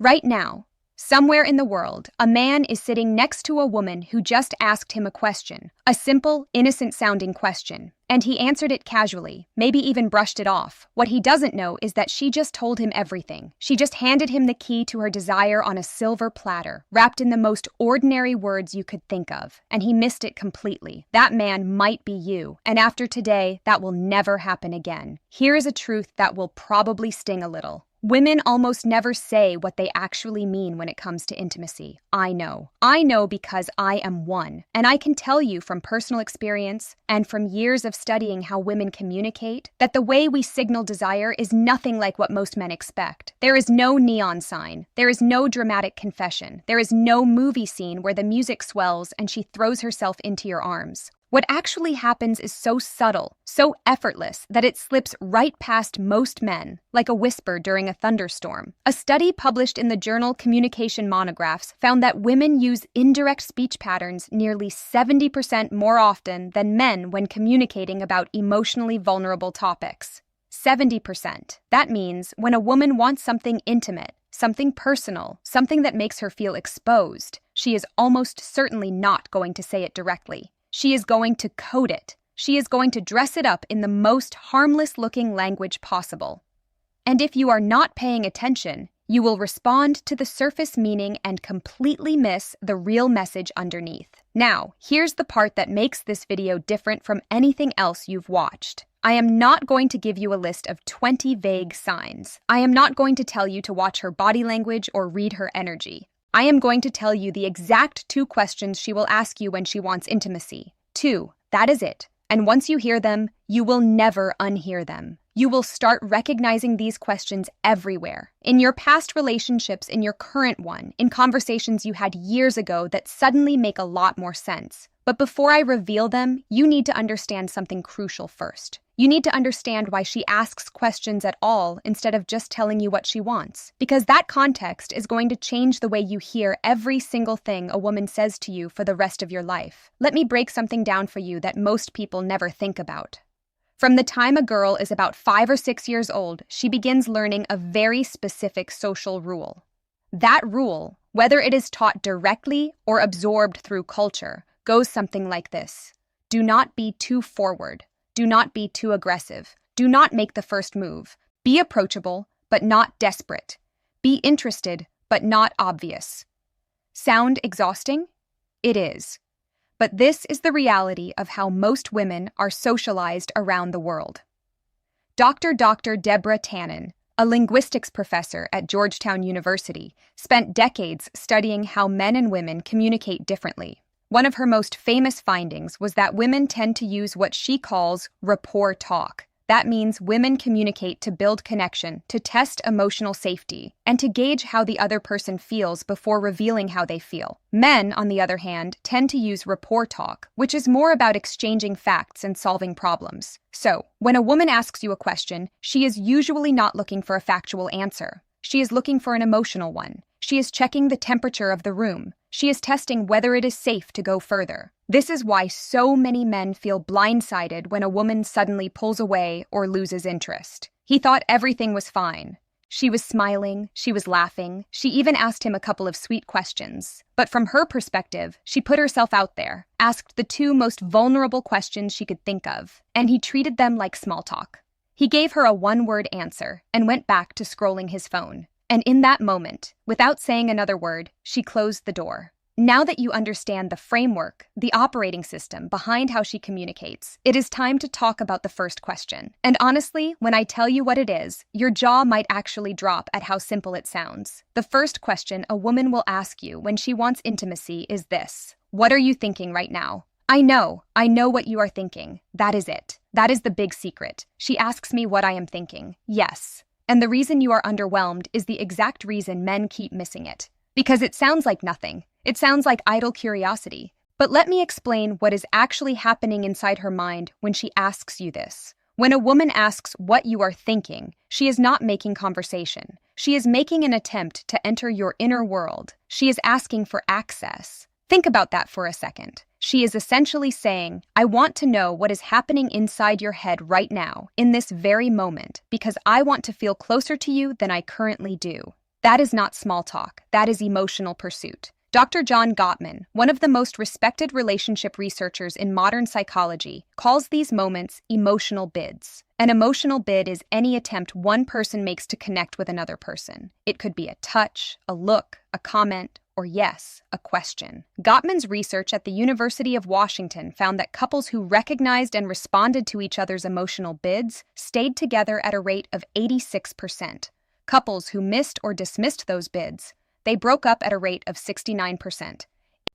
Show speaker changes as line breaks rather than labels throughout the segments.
Right now, somewhere in the world, a man is sitting next to a woman who just asked him a question, a simple, innocent-sounding question, and he answered it casually, maybe even brushed it off. What he doesn't know is that she just told him everything. She just handed him the key to her desire on a silver platter, wrapped in the most ordinary words you could think of, and he missed it completely. That man might be you, and after today, that will never happen again. Here is a truth that will probably sting a little. Women almost never say what they actually mean when it comes to intimacy. I know. I know because I am one. And I can tell you from personal experience and from years of studying how women communicate that the way we signal desire is nothing like what most men expect. There is no neon sign. There is no dramatic confession. There is no movie scene where the music swells and she throws herself into your arms. What actually happens is so subtle, so effortless, that it slips right past most men, like a whisper during a thunderstorm. A study published in the journal Communication Monographs found that women use indirect speech patterns nearly 70% more often than men when communicating about emotionally vulnerable topics. 70%. That means when a woman wants something intimate, something personal, something that makes her feel exposed, she is almost certainly not going to say it directly. She is going to code it. She is going to dress it up in the most harmless-looking language possible. And if you are not paying attention, you will respond to the surface meaning and completely miss the real message underneath. Now, here's the part that makes this video different from anything else you've watched. I am not going to give you a list of 20 vague signs. I am not going to tell you to watch her body language or read her energy. I am going to tell you the exact 2 questions she will ask you when she wants intimacy. 2, that is it. And once you hear them, you will never unhear them. You will start recognizing these questions everywhere. In your past relationships, in your current one, in conversations you had years ago that suddenly make a lot more sense. But before I reveal them, you need to understand something crucial first. You need to understand why she asks questions at all instead of just telling you what she wants. Because that context is going to change the way you hear every single thing a woman says to you for the rest of your life. Let me break something down for you that most people never think about. From the time a girl is about 5 or 6 years old, she begins learning a very specific social rule. That rule, whether it is taught directly or absorbed through culture, goes something like this. Do not be too forward. Do not be too aggressive. Do not make the first move. Be approachable, but not desperate. Be interested, but not obvious. Sound exhausting? It is. But this is the reality of how most women are socialized around the world. Dr. Deborah Tannen, a linguistics professor at Georgetown University, spent decades studying how men and women communicate differently. One of her most famous findings was that women tend to use what she calls rapport talk. That means women communicate to build connection, to test emotional safety, and to gauge how the other person feels before revealing how they feel. Men, on the other hand, tend to use rapport talk, which is more about exchanging facts and solving problems. So, when a woman asks you a question, she is usually not looking for a factual answer. She is looking for an emotional one. She is checking the temperature of the room. She is testing whether it is safe to go further. This is why so many men feel blindsided when a woman suddenly pulls away or loses interest. He thought everything was fine. She was smiling, she was laughing, she even asked him a couple of sweet questions. But from her perspective, she put herself out there, asked the 2 most vulnerable questions she could think of, and he treated them like small talk. He gave her a 1-word answer and went back to scrolling his phone. And in that moment, without saying another word, she closed the door. Now that you understand the framework, the operating system behind how she communicates, it is time to talk about the first question. And honestly, when I tell you what it is, your jaw might actually drop at how simple it sounds. The first question a woman will ask you when she wants intimacy is this: what are you thinking right now? I know what you are thinking. That is it. That is the big secret. She asks me what I am thinking. Yes. And the reason you are underwhelmed is the exact reason men keep missing it. Because it sounds like nothing. It sounds like idle curiosity. But let me explain what is actually happening inside her mind when she asks you this. When a woman asks what you are thinking, she is not making conversation. She is making an attempt to enter your inner world. She is asking for access. Think about that for a second. She is essentially saying, I want to know what is happening inside your head right now, in this very moment, because I want to feel closer to you than I currently do. That is not small talk. That is emotional pursuit. Dr. John Gottman, one of the most respected relationship researchers in modern psychology, calls these moments emotional bids. An emotional bid is any attempt one person makes to connect with another person. It could be a touch, a look, a comment, or yes, a question. Gottman's research at the University of Washington found that couples who recognized and responded to each other's emotional bids stayed together at a rate of 86%. Couples who missed or dismissed those bids, they broke up at a rate of 69%.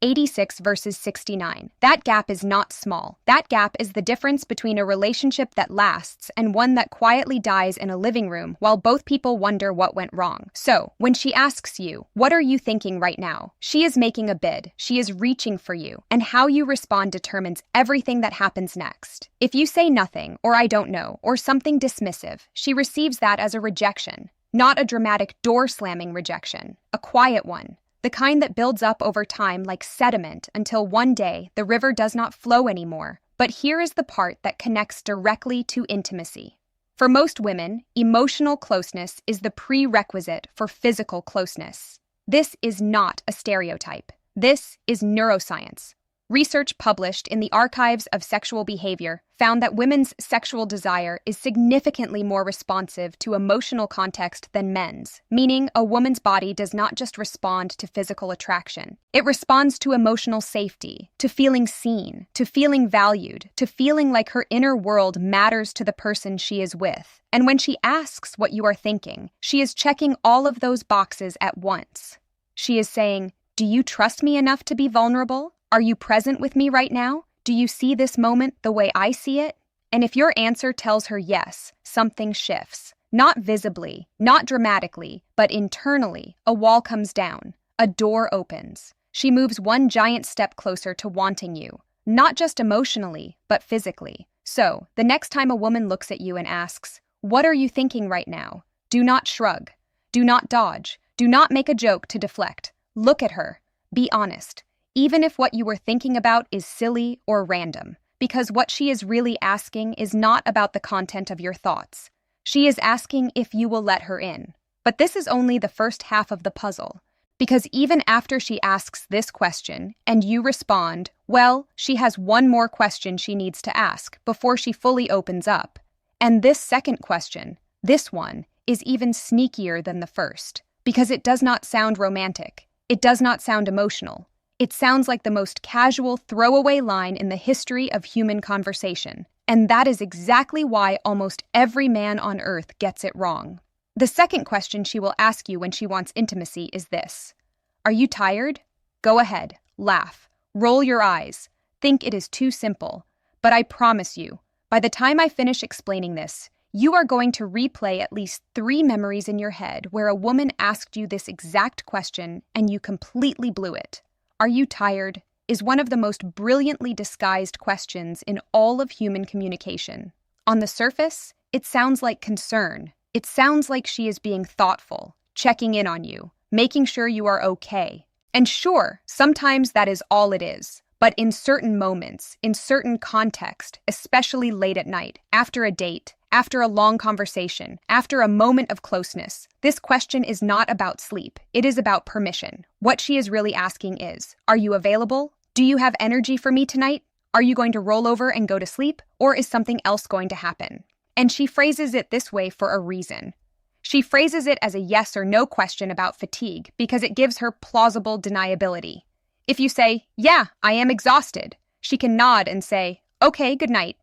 86 versus 69. That gap is not small. That gap is the difference between a relationship that lasts and one that quietly dies in a living room while both people wonder what went wrong. So, when she asks you, "What are you thinking right now?" she is making a bid. She is reaching for you, and how you respond determines everything that happens next. If you say nothing, or "I don't know," or something dismissive, she receives that as a rejection. Not a dramatic door-slamming rejection, a quiet one, the kind that builds up over time like sediment until one day the river does not flow anymore. But here is the part that connects directly to intimacy. For most women, emotional closeness is the prerequisite for physical closeness. This is not a stereotype. This is neuroscience. Research published in the Archives of Sexual Behavior found that women's sexual desire is significantly more responsive to emotional context than men's, meaning a woman's body does not just respond to physical attraction. It responds to emotional safety, to feeling seen, to feeling valued, to feeling like her inner world matters to the person she is with. And when she asks what you are thinking, she is checking all of those boxes at once. She is saying, "Do you trust me enough to be vulnerable? Are you present with me right now? Do you see this moment the way I see it?" And if your answer tells her yes, something shifts. Not visibly, not dramatically, but internally, a wall comes down. A door opens. She moves one giant step closer to wanting you, not just emotionally, but physically. So, the next time a woman looks at you and asks, "What are you thinking right now?" do not shrug. Do not dodge. Do not make a joke to deflect. Look at her. Be honest. Even if what you were thinking about is silly or random, because what she is really asking is not about the content of your thoughts. She is asking if you will let her in. But this is only the first half of the puzzle, because even after she asks this question and you respond, well, she has one more question she needs to ask before she fully opens up. And this second question, this one, is even sneakier than the first, because it does not sound romantic. It does not sound emotional. It sounds like the most casual throwaway line in the history of human conversation, and that is exactly why almost every man on earth gets it wrong. The second question she will ask you when she wants intimacy is this: "Are you tired?" Go ahead, laugh, roll your eyes, think it is too simple. But I promise you, by the time I finish explaining this, you are going to replay at least 3 memories in your head where a woman asked you this exact question and you completely blew it. "Are you tired?" is one of the most brilliantly disguised questions in all of human communication. On the surface, it sounds like concern. It sounds like she is being thoughtful, checking in on you, making sure you are okay. And sure, sometimes that is all it is. But in certain moments, in certain context, especially late at night, after a date, after a long conversation, after a moment of closeness, this question is not about sleep. It is about permission. What she is really asking is, "Are you available? Do you have energy for me tonight? Are you going to roll over and go to sleep? Or is something else going to happen?" And she phrases it this way for a reason. She phrases it as a yes or no question about fatigue because it gives her plausible deniability. If you say, "Yeah, I am exhausted," she can nod and say, "Okay, good night."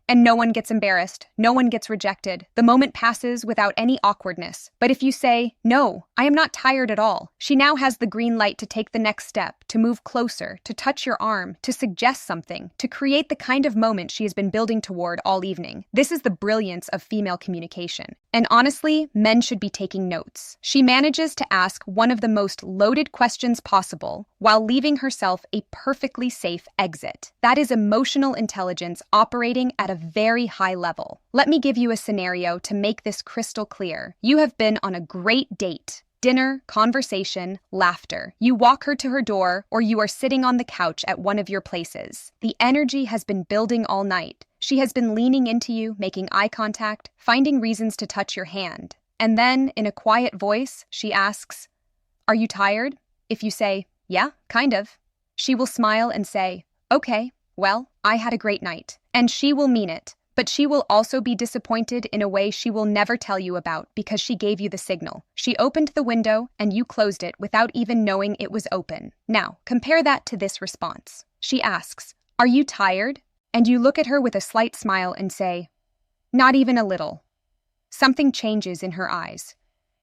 And no one gets embarrassed, no one gets rejected. The moment passes without any awkwardness. But if you say, "No, I am not tired at all," she now has the green light to take the next step, to move closer, to touch your arm, to suggest something, to create the kind of moment she has been building toward all evening. This is the brilliance of female communication. And honestly, men should be taking notes. She manages to ask one of the most loaded questions possible while leaving herself a perfectly safe exit. That is emotional intelligence operating at a very high level. Let me give you a scenario to make this crystal clear. You have been on a great date. Dinner, conversation, laughter. You walk her to her door, or you are sitting on the couch at one of your places. The energy has been building all night. She has been leaning into you, making eye contact, finding reasons to touch your hand. And then, in a quiet voice, she asks, "Are you tired?" If you say, "Yeah, kind of," she will smile and say, "Okay, well, I had a great night." And she will mean it, but she will also be disappointed in a way she will never tell you about because she gave you the signal. She opened the window and you closed it without even knowing it was open. Now, compare that to this response. She asks, "Are you tired?" And you look at her with a slight smile and say, "Not even a little." Something changes in her eyes.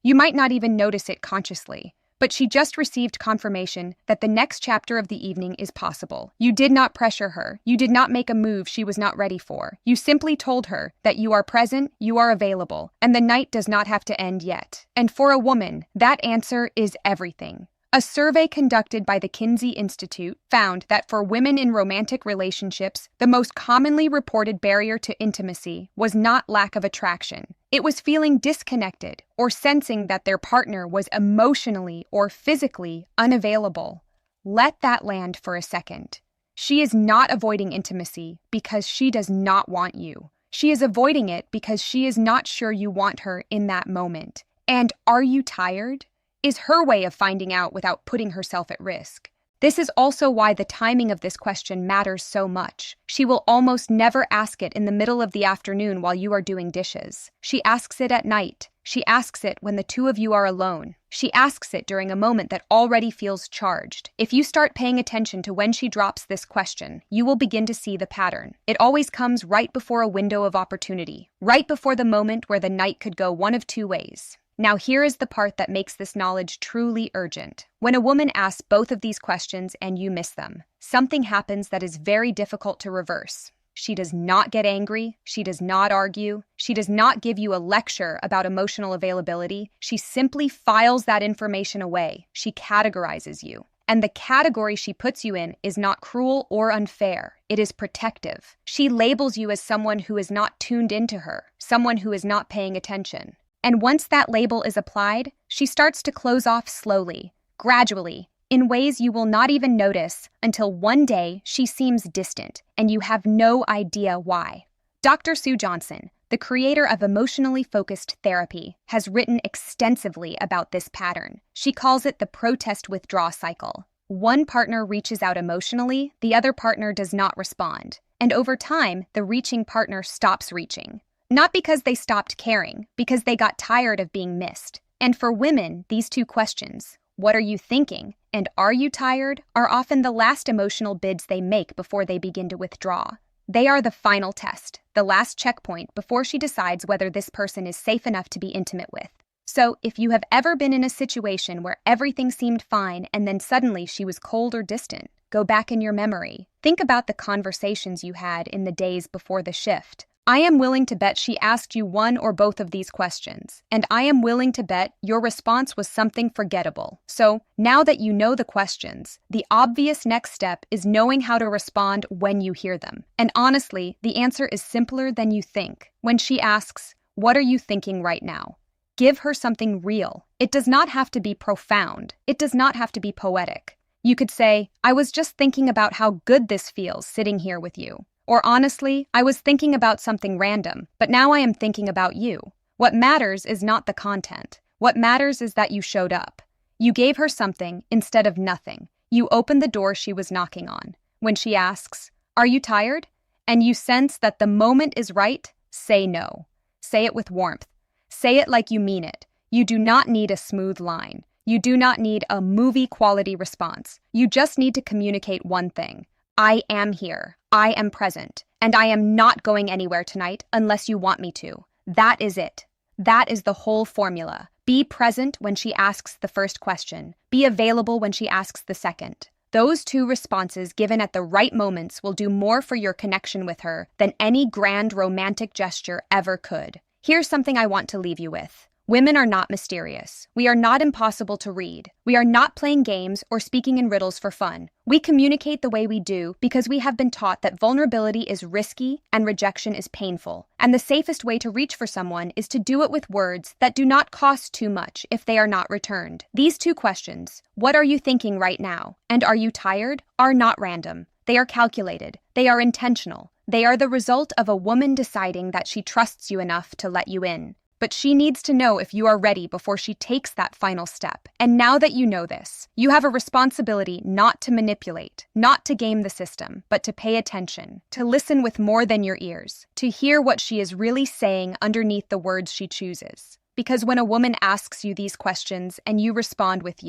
You might not even notice it consciously, but she just received confirmation that the next chapter of the evening is possible. You did not pressure her. You did not make a move she was not ready for. You simply told her that you are present, you are available, and the night does not have to end yet. And for a woman, that answer is everything. A survey conducted by the Kinsey Institute found that for women in romantic relationships, the most commonly reported barrier to intimacy was not lack of attraction. It was feeling disconnected or sensing that their partner was emotionally or physically unavailable. Let that land for a second. She is not avoiding intimacy because she does not want you. She is avoiding it because she is not sure you want her in that moment. And are you tired? Is her way of finding out without putting herself at risk. This is also why the timing of this question matters so much. She will almost never ask it in the middle of the afternoon while you are doing dishes. She asks it at night. She asks it when the two of you are alone. She asks it during a moment that already feels charged. If you start paying attention to when she drops this question, you will begin to see the pattern. It always comes right before a window of opportunity, right before the moment where the night could go one of two ways. Now here is the part that makes this knowledge truly urgent. When a woman asks both of these questions and you miss them, something happens that is very difficult to reverse. She does not get angry. She does not argue. She does not give you a lecture about emotional availability. She simply files that information away. She categorizes you. And the category she puts you in is not cruel or unfair. It is protective. She labels you as someone who is not tuned into her, someone who is not paying attention. And once that label is applied, she starts to close off slowly, gradually, in ways you will not even notice until one day she seems distant and you have no idea why. Dr. Sue Johnson, the creator of emotionally focused therapy, has written extensively about this pattern. She calls it the protest-withdraw cycle. One partner reaches out emotionally, the other partner does not respond. And over time, the reaching partner stops reaching. Not because they stopped caring, because they got tired of being missed. And for women, these two questions, what are you thinking, and are you tired, are often the last emotional bids they make before they begin to withdraw. They are the final test, the last checkpoint before she decides whether this person is safe enough to be intimate with. So, if you have ever been in a situation where everything seemed fine and then suddenly she was cold or distant, go back in your memory. Think about the conversations you had in the days before the shift. I am willing to bet she asked you one or both of these questions, and I am willing to bet your response was something forgettable. So, now that you know the questions, the obvious next step is knowing how to respond when you hear them. And honestly, the answer is simpler than you think. When she asks, "What are you thinking right now?" give her something real. It does not have to be profound. It does not have to be poetic. You could say, "I was just thinking about how good this feels sitting here with you." Or honestly, "I was thinking about something random, but now I am thinking about you." What matters is not the content. What matters is that you showed up. You gave her something instead of nothing. You opened the door she was knocking on. When she asks, "Are you tired?" and you sense that the moment is right, say no. Say it with warmth. Say it like you mean it. You do not need a smooth line. You do not need a movie-quality response. You just need to communicate one thing. I am here. I am present. And I am not going anywhere tonight unless you want me to. That is it. That is the whole formula. Be present when she asks the first question. Be available when she asks the second. Those two responses given at the right moments will do more for your connection with her than any grand romantic gesture ever could. Here's something I want to leave you with. Women are not mysterious. We are not impossible to read. We are not playing games or speaking in riddles for fun. We communicate the way we do because we have been taught that vulnerability is risky and rejection is painful. And the safest way to reach for someone is to do it with words that do not cost too much if they are not returned. These two questions, what are you thinking right now, and are you tired, are not random. They are calculated. They are intentional. They are the result of a woman deciding that she trusts you enough to let you in. but she needs to know if you are ready before she takes that final step. And now that you know this, you have a responsibility not to manipulate, not to game the system, but to pay attention, to listen with more than your ears, to hear what she is really saying underneath the words she chooses. Because when a woman asks you these questions and you respond with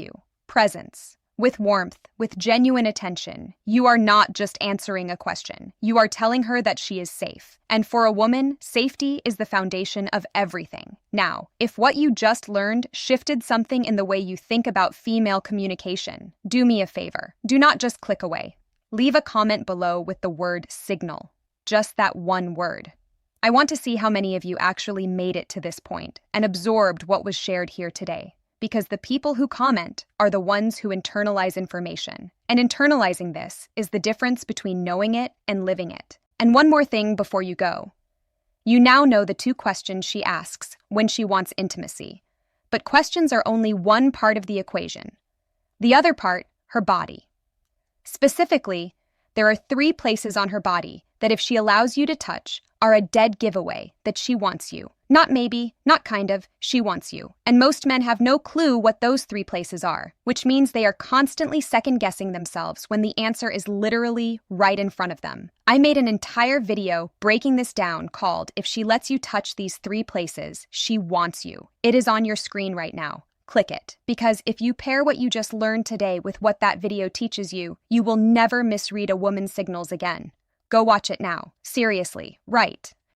presence, with warmth, with genuine attention, you are not just answering a question. You are telling her that she is safe. And for a woman, safety is the foundation of everything. Now, if what you just learned shifted something in the way you think about female communication, do me a favor. Do not just click away. Leave a comment below with the word signal. Just that one word. I want to see how many of you actually made it to this point and absorbed what was shared here today. Because the people who comment are the ones who internalize information. And internalizing this is the difference between knowing it and living it. And one more thing before you go. You now know the 2 questions she asks when she wants intimacy. But questions are only one part of the equation. The other part, her body. Specifically, there are 3 places on her body that if she allows you to touch, are a dead giveaway that she wants you. Not maybe, not kind of, she wants you. And most men have no clue what those 3 places are, which means they are constantly second-guessing themselves when the answer is literally right in front of them. I made an entire video breaking this down called If She Lets You Touch These 3 Places, She Wants You. It is on your screen right now. Click it, because if you pair what you just learned today with what that video teaches you, you will never misread a woman's signals again. Go watch it now. Seriously, right.